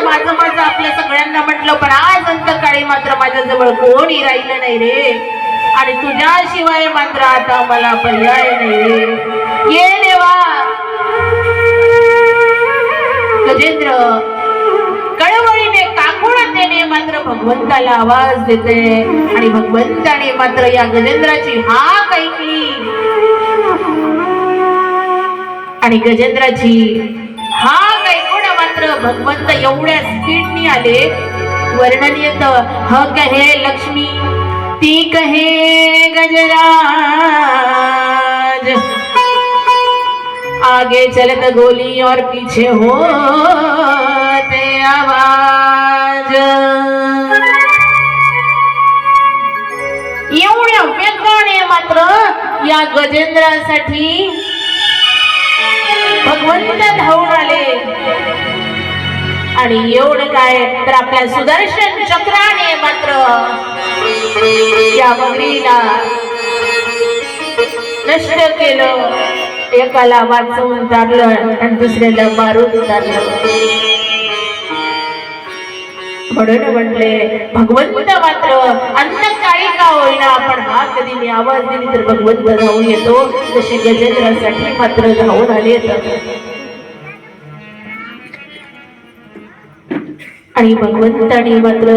माझं माझं आपल्या सगळ्यांना म्हटलं, पण आज अंतकाळी मात्र माझ्याजवळ कोणी राहिलं नाही रे, आणि तुझ्याशिवाय मात्र आता मला पर्याय नाही रे. ये देवा. गजेंद्र कळवळीने काकुळतेने मात्र भगवंताला आवाज देते, आणि भगवंताने मात्र या गजेंद्राची हाक ऐकली, आणि गजेंद्राची हाक ऐकून मात्र भगवंत एवढ्या स्पीडनी आले. वर्णन येत, ह कहे लक्ष्मी ती कहे गजराज, आगे चलत गोली और पीछे होते आवाज. एवढ्या वेगाने मात्र या गजेंद्रासाठी भगवंत धावून आले, आणि एवढं काय तर आपल्या सुदर्शन चक्राने मात्र या मगरीला नष्ट केलं. एकाला वाचवून तारलं आणि दुसऱ्याला मारून तारलं. म्हणून म्हटले भगवंत मात्र अंतकाळी का होईना, आपण हा कधी आवाज दिली तर भगवंत धावून येतो, तसे गजेंद्रासाठी मात्र धावून आले. आणि भगवंताने मात्र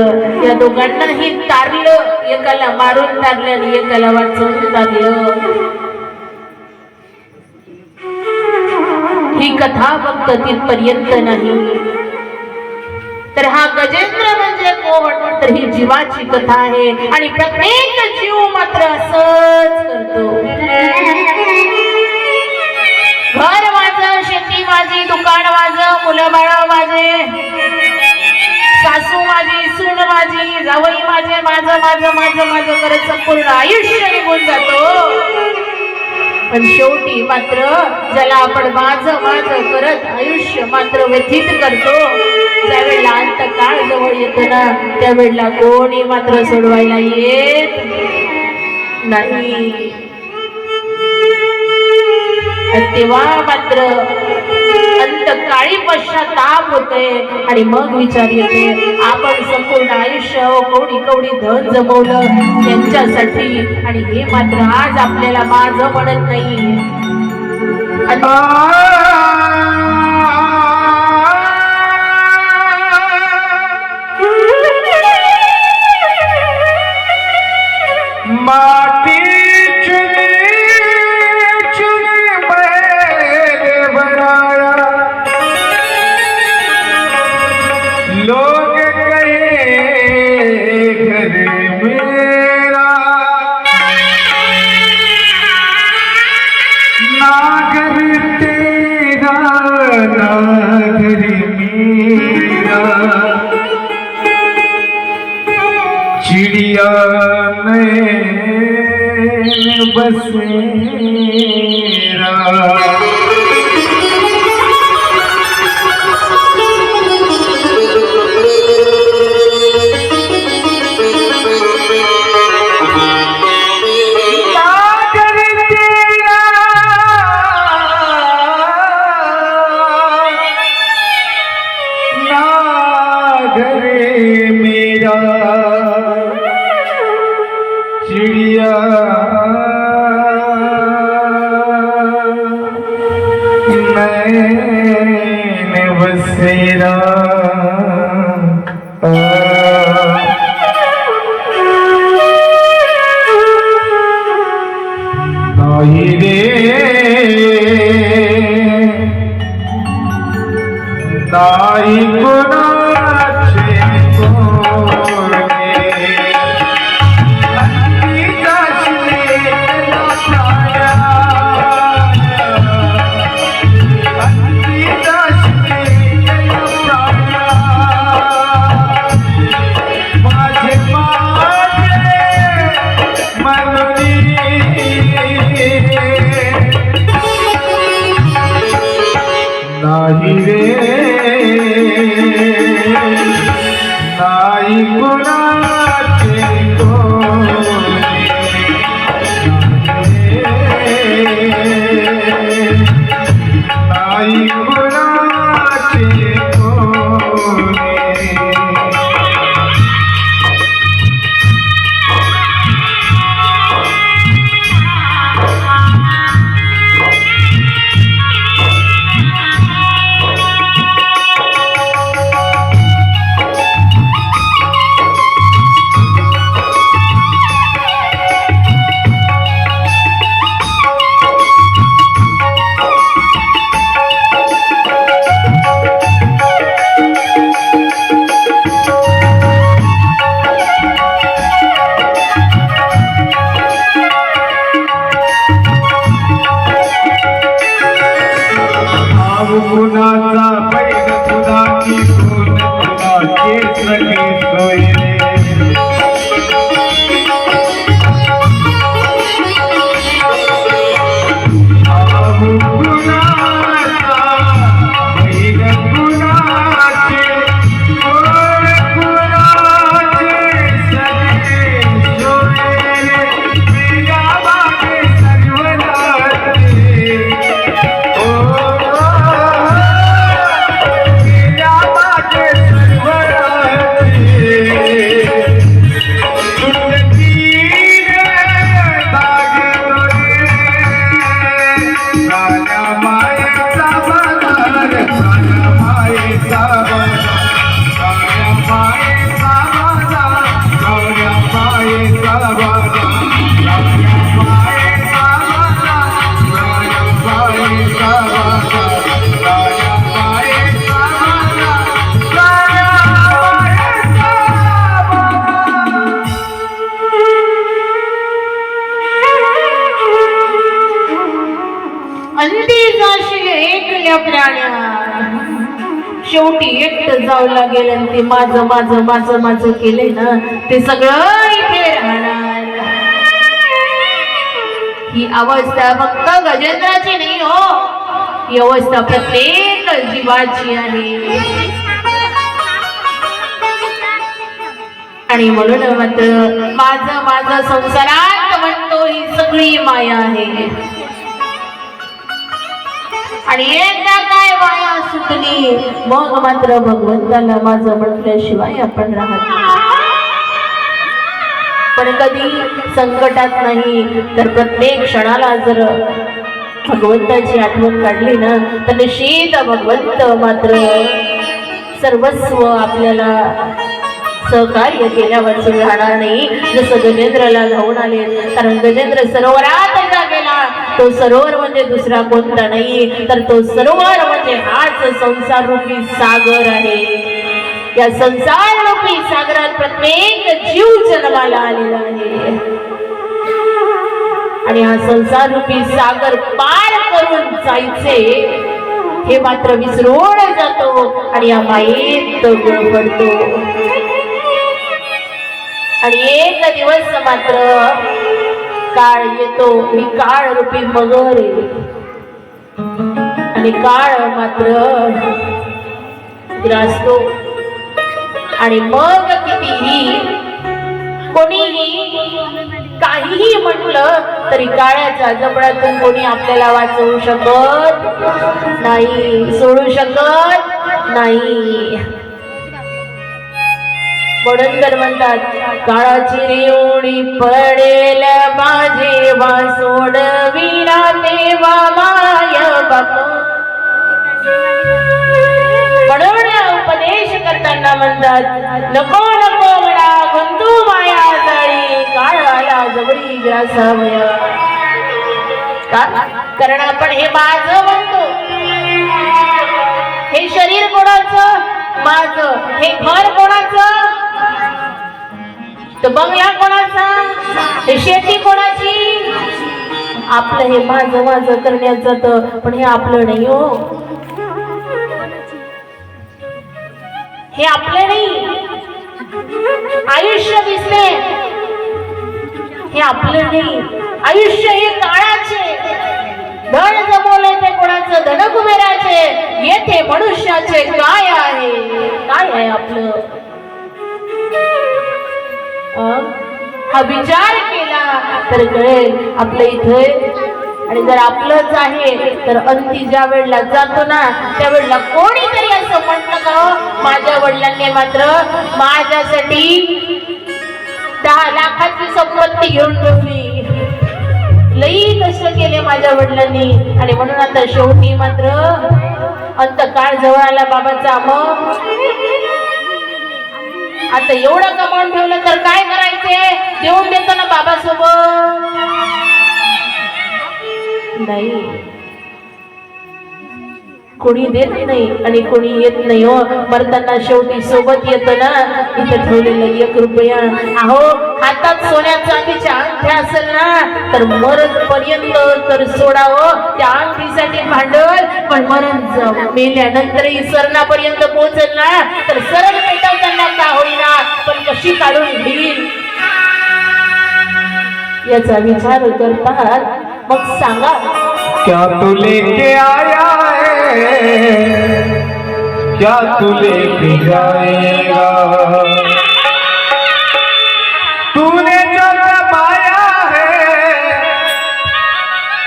या दोघांनाही तारलं, एकाला मारून तारलं आणि एकाला वाचवून तारलं. ही कथा फक्त तिथपर्यंत नाही, तर हा गजेंद्र म्हणजे कोण, तर ही जीवाची कथा आहे, आणि प्रत्येक जीव मात्र असंच करतो. घर माझं, शेती माझी, दुकान माझं, मुलं बाळ माझे, सासू माझी, सून माझी, जावई माझे, माझं माझं माझं माझं करत संपूर्ण आयुष्य निघून जातो. पण शेवटी मात्र ज्याला आपण माझं माझं करत आयुष्य मात्र व्यथित करतो, ज्यावेळेला अंतकाळ जवळ येतो ना, त्यावेळेला कोणी मात्र सोडवायला येत नाही. तेव्हा मात्र अंतकाळी पश्चाताप होते, आणि मग विचार येते, आपण संपूर्ण आयुष्य कवडी कवडी धन जमवलं त्यांच्यासाठी, आणि हे मात्र आज आपल्याला माझं म्हणत नाही. लोग कहे घर मेरा, ना घर तेरा ना घर मेरा, चिड़िया में बसेरा. चिड़िया मैंने बसेरा. नाही रे नाही कोणाचे कोणे, नाही रे नाही कोणाचे कोणी, नाही कोणाचे कोणी. सगळी सोय रे शेवटी एकटं जाऊ लागेल आणि ते माझं माझं माझं माझं केलंय ना ते सगळं इथे राहणार. ही अवस्था फक्त गजेंद्राची नाही हो, ही अवस्था प्रत्येक जीवाची आहे. आणि म्हणून मात्र माझं माझं संसारात म्हणतो ही सगळी माया आहे. आणि एकदा काय माया सुटली मग मात्र भगवंताला माझं म्हटल्याशिवाय आपण राहत नाही. पण कधी संकटात नाही तर प्रत्येक क्षणाला जर भगवंताची आठवण काढली ना तर निश्चित भगवंत मात्र सर्वस्व आपल्याला सहकार्य केल्यावर राहणार नाही. जसं गजेंद्रला जाऊन आले, कारण गजेंद्र सरोवरात एकदा गेला. तो सरोवर म्हणजे दुसरा कोणता नाही तर तो सरोवर म्हणजे हाच संसार रूपी सागर आहे. या संसार रूपी सागरात प्रत्येक जीव जन्माला आलेला आहे. आणि हा संसार रूपी सागर पार करून जायचे हे मात्र विसरून जातो आणि या मायेत गुण पडतो. आणि एक दिवस मात्र काळ येतो, मी काळ रूपी मगर आहे. आणि काळ मात्र ग्रासतो. आणि मग कितीही कोणीही काहीही म्हटलं तरी काळ्याच्या जबड्यातून कोणी आपल्याला वाचवू शकत नाही, सोडू शकत नाही. म्हणून तर म्हणतात काळाची रेवणी पडेल माझे वा सोडविना तेव्हा माय बाप. म्हणून उपदेश करताना म्हणतात नको नको म्हणा गुंतू माया जाळी काळ आला जबरी ग्रासावया. कारण आपण हे माझं म्हणतो. हे शरीर कोणाचं? माझं. हे घर कोणाचं? तो बंगला कोणाचा? हे शेती कोणाची? आपलं. हे माझं माझं करण्यात जात पण हे आपलं नाही हो. हे आपलं नाही. आयुष्य दिसते हे आपलं नाही. आयुष्य हे काळाचे. धन जमवले ते कोणाचं? धन कुबेराचे. येथे मनुष्याचे काय आहे? काय आहे आपलं? हा विचार केला तर कळेल आपलं इथे. आणि जर आपलंच आहे तर अंती ज्या वेळेला जातो ना त्यावेळेला कोणीतरी असं म्हटलं का माझ्या वडिलांनी मात्र माझ्यासाठी 10 लाखाची संपत्ती घेऊन ठेवली, लई कष्ट केले माझ्या वडिलांनी. आणि म्हणून आता शेवटी मात्र अंतकाळ जवळ आला बाबाचा. मग आता एवढं कमावून ठेवलं तर काय करायचे? देऊन देतो ना बाबा सोबत. नाही, कोणी देत नाही आणि कोणी येत नाही हो. मरताना शेवटी सोबत येतं ना. इथं ठेवलेलं 1 रुपया. अहो हातात सोन्या चांदीच्या अंगठ्या असेल ना तर मरण पर्यंत तर सोडावं त्या अंगठीसाठी भांडवल. पण मरण मेल्यानंतरही सरणापर्यंत पोहोचल ना तर सरळ पेटवताना याचा विचार करतात मग सांगा क्या तू लेके आया है, क्या तू लेके जाएगा, तूने जो कमाया है,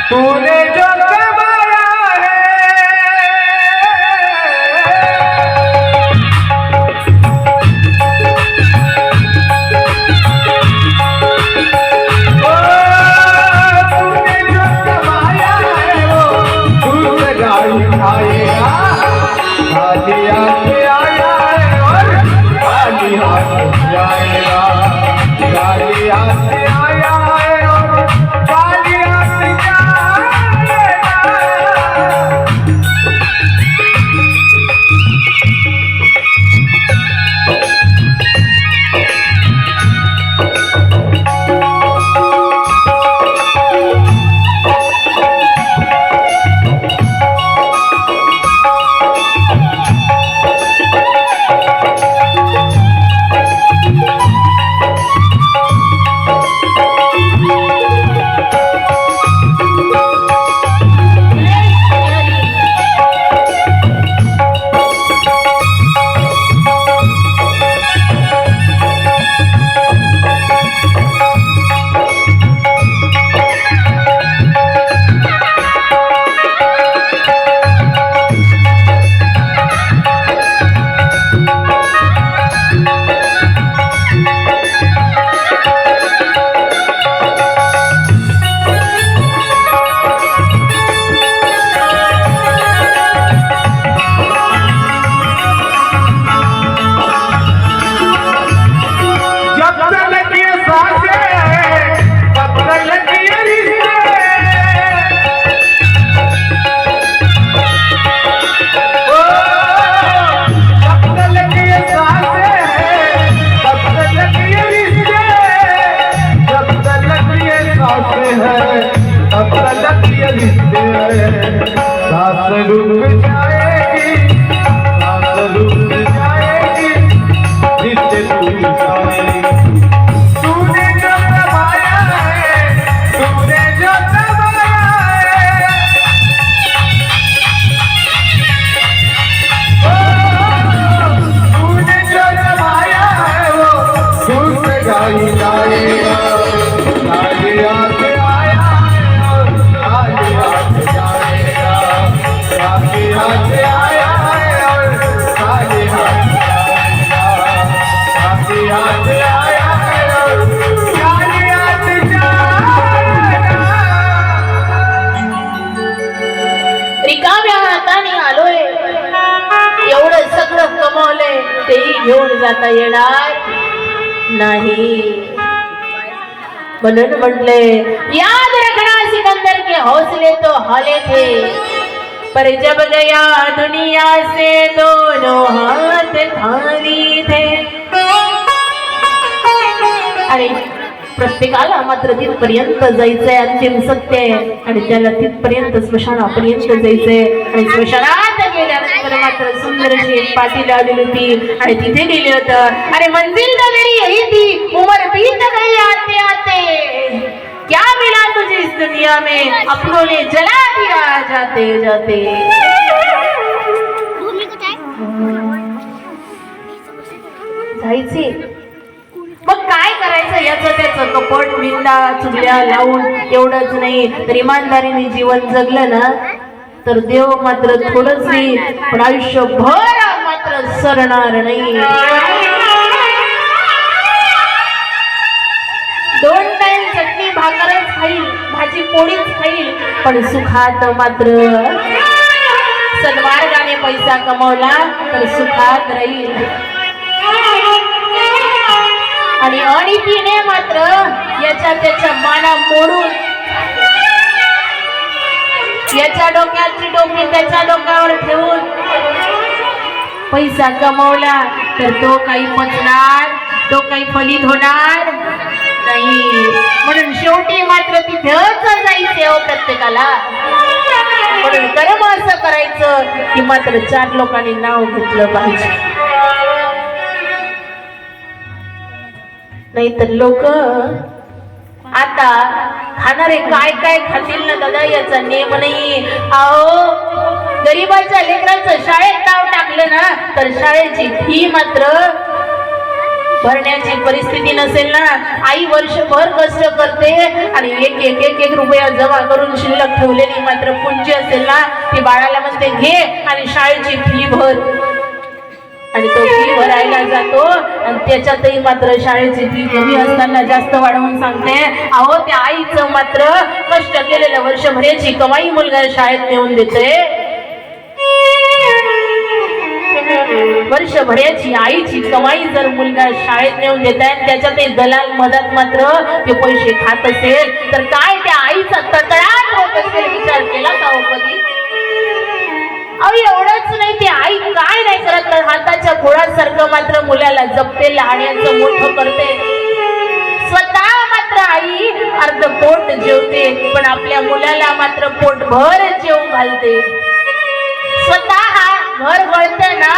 तूने जो कमाया है, ओ, तूने जो कमाया है वो तू सगाई खाएगा। खाली हाथ आया है और खाली हाथ जाएगा, खाली हाथ आया है और खाली हाथ जाएगा। जब तक ये सांसें हैं, तब तक ये रिश्ते। ओ, जब तक ये सांसें हैं, तब तक ये रिश्ते। जब तक ये सांसें हैं, तब तक ये रिश्ते। सांस रुक जाएगी, सांस रुक जाएगी, रिश्ते टूट जाएंगे। तूने जो कमाया है, तूने जो कमाया है, ओ, तूने जो कमाया है वो तू सगाई जाएगा। खाली हाथ आया है और खाली हाथ जाएगा, खाली हाथ आया है और खाली हाथ जाएगा, खाली हाथ आया है और खाली हाथ जाएगा। रिकाम्या हाताने आलोय एवढं सगळं कमवलंय तेही घेऊन जाता येणार नाही म्हणून म्हटले याद रखना सिकंदर के हौसले तो हौले थे पर जब गया दुनिया से दोनों हाथ खाली थे अरे प्रत्येकाला मात्र तिथपर्यंत जायचंय अंतिम सत्य आहे आणि त्याला तिथपर्यंत स्मशानापर्यंत जायचंय आणि स्मशानात गेल्यानंतर मात्र सुंदर अशी एक पाटी लावलेली होती आणि तिथे गेले होतं अरे मंजिल तो मेरी यही थी उम्र बीत गई आते आते क्या मिला तुझे इस दुनिया में अपनों ने जला दिया जाते जाते जायचे मग काय करायचं याचं त्याचं कपट विंदा चुगल्या लावून एवढंच नाही तर इमानदारीने जीवन जगलं ना तर देव मात्र थोडंच नाही पण आयुष्यभर मात्र सरणार नाही 2 टाइम चटणी भाकरच खाईल भाजी पोळीच खाईल पण सुखात मात्र सन्मार्गाने पैसा कमवला तर सुखात राहील आणि अनितीने मात्र याच्या त्याच्या माना मोडून याच्या डोक्याची टोपी त्याच्या डोक्यावर ठेवून पैसा कमवला तर तो काही पचणार तो काही फलित होणार नाही म्हणून शेवटी मात्र तिथेच जायचे हो प्रत्येकाला म्हणून कर्म असं करायचं की मात्र 4 लोकांनी नाव घेतलं पाहिजे नाहीतर लोक आता खाणारे काय काय खातील ना दादा याचा नेम नाही. अहो गरीबाच्या लेकरांचं शाळेत नाव टाकलं ना तर शाळेची फी मात्र भरण्याची परिस्थिती नसेल ना. आई वर्षभर कष्ट करते आणि एक रुपया जमा करून शिल्लक ठेवलेली मात्र पुंजी असेल ना ती बाळाला म्हणते घे आणि शाळेची फी भर. आणि तो फी भरायला जातो आणि त्याच्यातही मात्र शाळेची फी कमी असताना जास्त वाढवून सांगते. अहो त्या आईचं मात्र कष्ट केलेल्या वर्षभराची कमाई मुलगा शाळेत नेऊन देते. वर्षभराची आईची कमाई जर मुलगा शाळेत नेऊन देत आहे त्याच्यातही दलाल मधात मात्र ते पैसे खात असेल तर काय त्या आईचा तळतळाट होत असेल विचार केला का हो कधी? अहो एवढंच नाही ती आई काय नाही करत तर हाताच्या गोळासारखं मात्र मुलाला जपते लहाण्याचं मोठं करते. स्वतः मात्र आई अर्ध पोट जेवते पण आपल्या मुलाला मात्र पोटभर जेव घालते. स्वतः घर गळते ना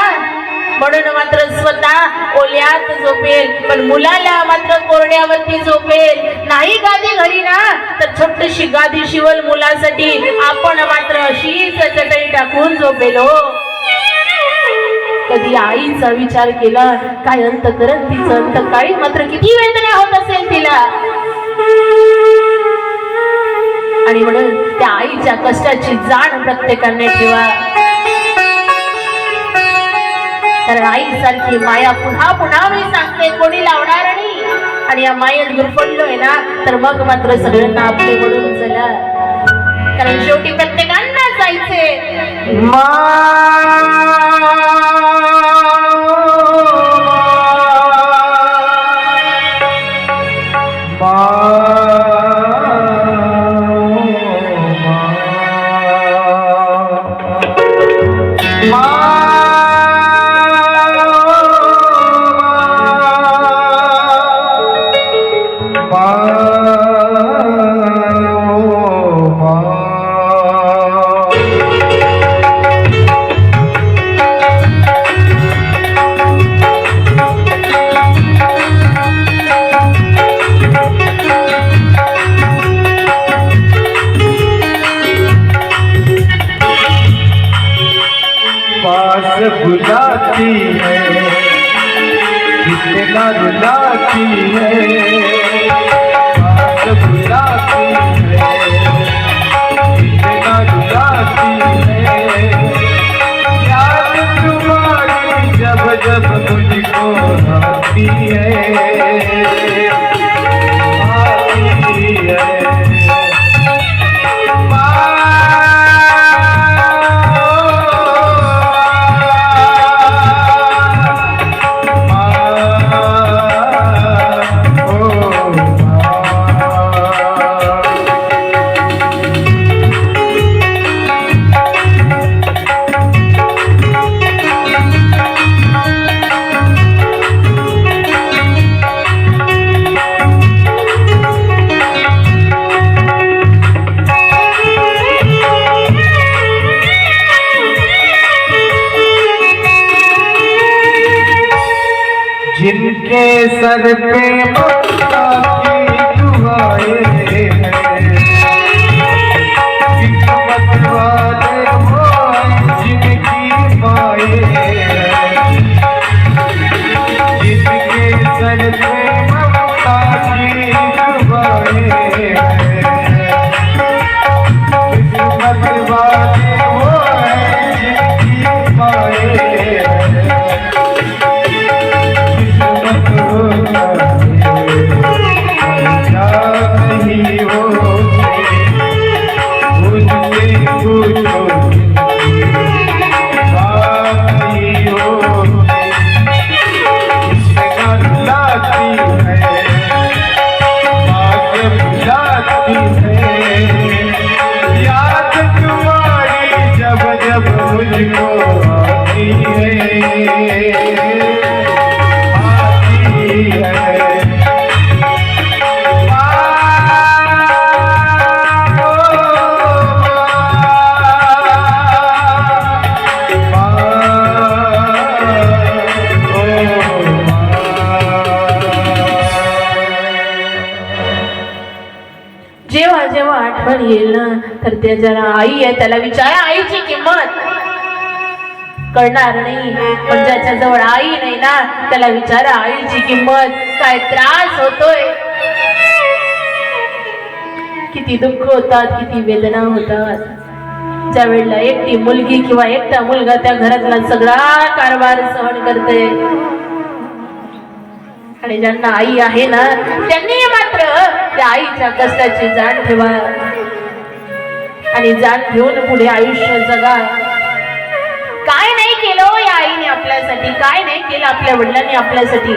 म्हणून मात्र स्वतः ओल्यात झोपेल पण मुलाला मात्र कोरड्यावरती झोपेल. नाही गादी घरी ना तर छोटीशी गादी शिवल मुलासाठी आपण मात्र अशीच चटई टाकून झोपेल. हो कधी आईचा विचार केला काय अंत करत तिचं अंत काळी मात्र किती वेदना होत असेल तिला. आणि म्हणून त्या आईच्या कष्टाची जाण प्रत्येकाने ठेवा कारण आईसारखी माया पुन्हा पुन्हा मी सांगते कोणी लावणार नाही. आणि या मायेत गुरफडलोय ना तर मग मात्र सगळ्यांना आपले म्हणून चला कारण शेवटी प्रत्येकांना जायचे. बुलाती है कितना रुलाती है बात बुलाती है कितना रुलाती है याद तुम्हारी जब जब मुझको आती है आती है. जिनके सर पे मक्का की दुआएं हैं किस्मत वाले वो जिनकी माए हैं. जिनके सर पे मक्का की दुआएं हैं किस्मत वाले वो जिनकी माए हैं. लाती बाळपण येईल ना तर त्या ज्याला आई आहे त्याला विचारा आईची किंमत कळणार नाही. पण ज्याच्या जवळ आई नाही ना त्याला विचारा आईची किंमत. काय त्रास होतोय, किती दुःख होतात, किती वेदना होतात. ज्या वेळेला एकटी मुलगी किंवा एकटा मुलगा त्या घरातला सगळा कारभार सहन करते आणि ज्यांना आई आहे ना त्यांनी मात्र त्या आईच्या कष्टाची जाण ठेवा आणि जाण घेऊन पुढे आयुष्य जगा. काय नाही केलं हो या आईने आपल्यासाठी, काय नाही केलं आपल्या वडिलांनी आपल्यासाठी,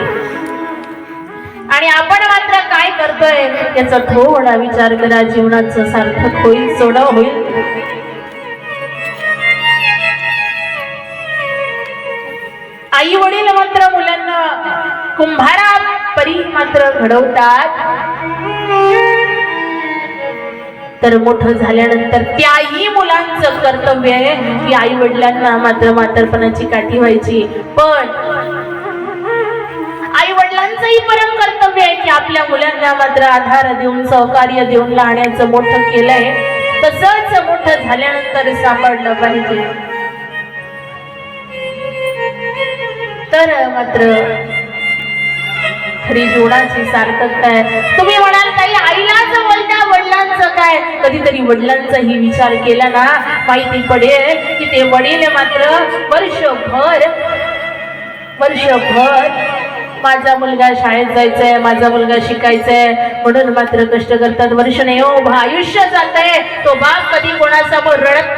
आणि आपण मात्र काय करतोय याचा थोडा विचार करा. जीवनाचं सार्थक होईल, सोडव होईल. आई वडील मात्र मुलांना कुंभारा परी मात्र घडवतात, तर मोठं झाल्यानंतर त्याही मुलांचं कर्तव्य आहे की आई वडिलांना मात्र म्हातारपणाची काठी व्हायची. पण आई वडिलांचंही परम कर्तव्य आहे की आपल्या मुलांना मात्र आधार देऊन सहकार्य देऊन लहाण्याचं मोठं केलंय तसंच मोठं झाल्यानंतर सांभाळलं पाहिजे. तर मात्र खरी जीवनाची सार्थकता आहे. तुम्ही म्हणाल ताई आईलाच बोलता वडिलांचं काय, कधीतरी वडिलांचाही विचार केला ना माहिती पडेल की ते वडील मात्र वर्षभर माझा मुलगा शाळेत जायचंय, माझा मुलगा शिकायचंय म्हणून मात्र कष्ट करतात. वर्ष नाही हो, आयुष्य जातंय. तो बाप कधी कोणासमोर रडत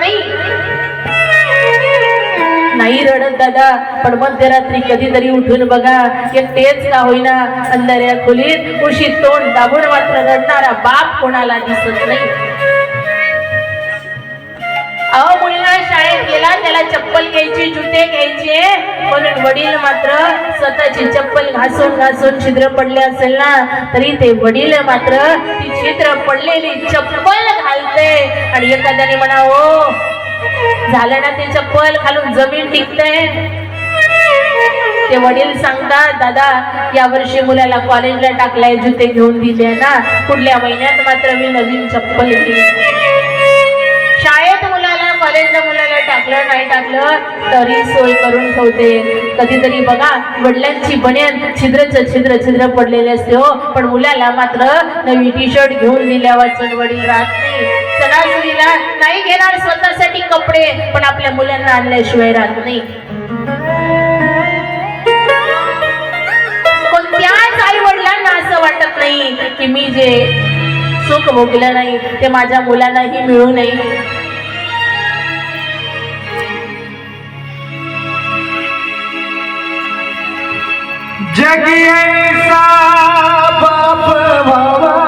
नाही रडत दादा, पण मध्यरात्री कधीतरी उठून बघा, एकटेच का होईना अंधाऱ्या खोलीत उशीत तोंड दाबून मात्र रडणारा बाप कोणाला दिसत नाही. अहो मुलगा शाळेत गेला, त्याला चप्पल घ्यायची, जुते घ्यायचे म्हणून वडील मात्र स्वतःची चप्पल घासून छिद्र पडले असेल ना तरी ते वडील मात्र ती छिद्र पडलेली चप्पल घालते. आणि एखाद्याने म्हणावं झालं ना ते चप्पल घालून जमीन टिकते, ते वडील सांगतात दादा या वर्षी मुलाला कॉलेजला टाकलाय, जुते घेऊन दिले ना, पुढल्या महिन्यात मात्र मी नवीन चप्पल घेईन. शाळेत मुलाला कॉलेजला मुलाला टाकलं नाही टाकलं तरी सोय करून ठेवते. कधीतरी बघा वडिलांची बनियान छिद्र पडलेले असते हो, पण मुलाला मात्र नवी टी शर्ट घेऊन दिल्या वाचून वडील राहत नाही. सणासुदीला नाही घेणार स्वतःसाठी कपडे, पण आपल्या मुलांना आणल्याशिवाय राहत नाही. कोणत्याच आई वडिलांना असं वाटत नाही की मी जे सुख भोगलं नाही ते माझ्या मुलांनाही मिळू नये. जग ऐसा बाप भावा